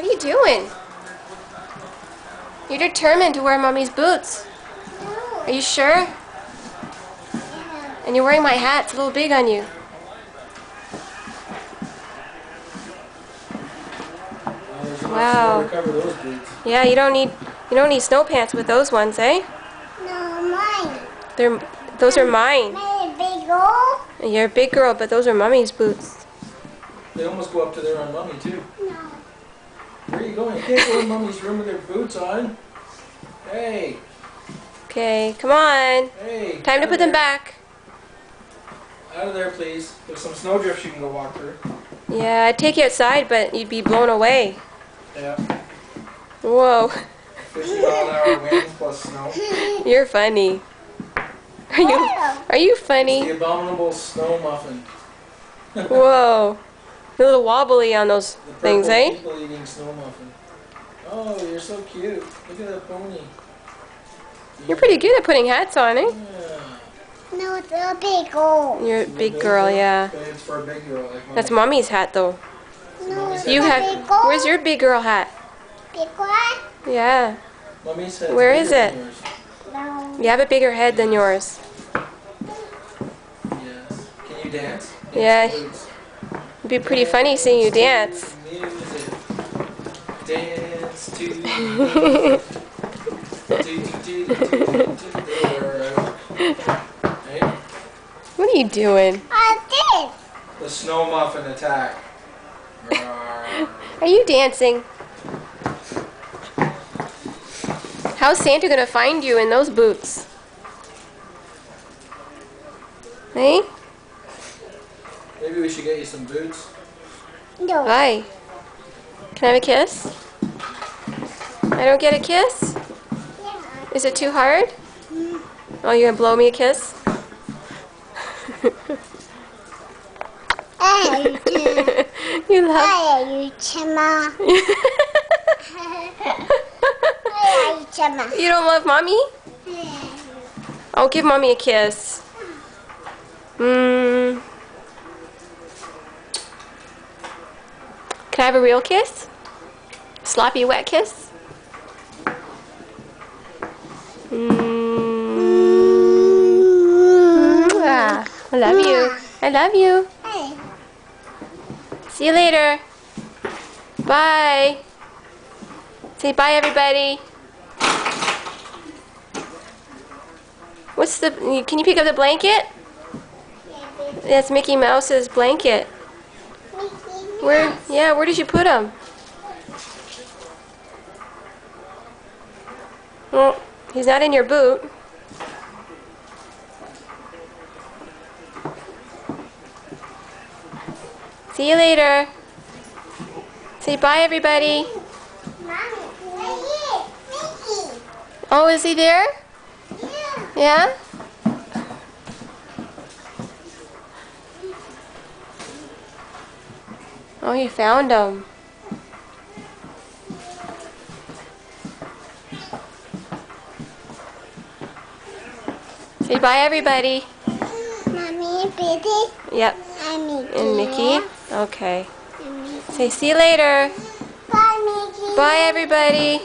What are you doing? You're determined to wear Mommy's boots. No. Are you sure? Yeah. And you're wearing my hat. It's a little big on you. Wow. To cover those boots. Yeah, you don't need snow pants with those ones, eh? No, mine. Those are mine. Mine big girl? You're a big girl, but those are Mommy's boots. They almost go up to there on Mommy too. No. Where are you going? You can't go in Mommy's room with your boots on. Hey. Okay, come on. Hey. Time to put them back. Out of there, please. There's some snowdrifts you can go walk through. Yeah, I'd take you outside, but you'd be blown away. Yeah. Whoa. 50-mile-an-hour winds plus snow. You're funny. Are you funny? The abominable snow muffin. Whoa. A little wobbly on those The things, eh? people eating snow muffin. Oh, you're so cute. Look at that pony. You're pretty good at putting hats on, eh? Yeah. No, it's a big girl. You're a big girl, yeah. It's for a big girl like Mommy. That's Mommy's hat, though. No, it's You a have. big girl. Where's your big girl hat? Big one? Yeah. Mommy's head's Where bigger is than it? yours. No. You have a bigger head than yours. Yes. Can you dance? Yeah. Boots. It'd be pretty funny seeing you dance. Music. Dance to Hey, What are you doing? This. the snow muffin attack. Are you dancing? How's Santa gonna find you in those boots? Hey? Maybe we should get you some boots. No. Hi. Can I have a kiss? I don't get a kiss? Yeah. Is it too hard? Oh, you're gonna blow me a kiss? Hey, You love. hey, you chama. Hey, you chama. You don't love Mommy? I'll give Mommy a kiss. Can I have a real kiss? Sloppy wet kiss? I love you. I love you. Hey. See you later. Bye. Say bye, everybody. Can you pick up the blanket? That's Mickey Mouse's blanket. Where did you put him? Well, he's not in your boot. See you later. Say bye, everybody. Mommy, right here. Mickey. Oh, is he there? Yeah. Yeah? Oh, you found him. Say bye, everybody. Mommy, baby. Yep. And Mickey. And Mickey? Okay. And Mickey. Say see you later. Bye, Mickey. Bye, everybody.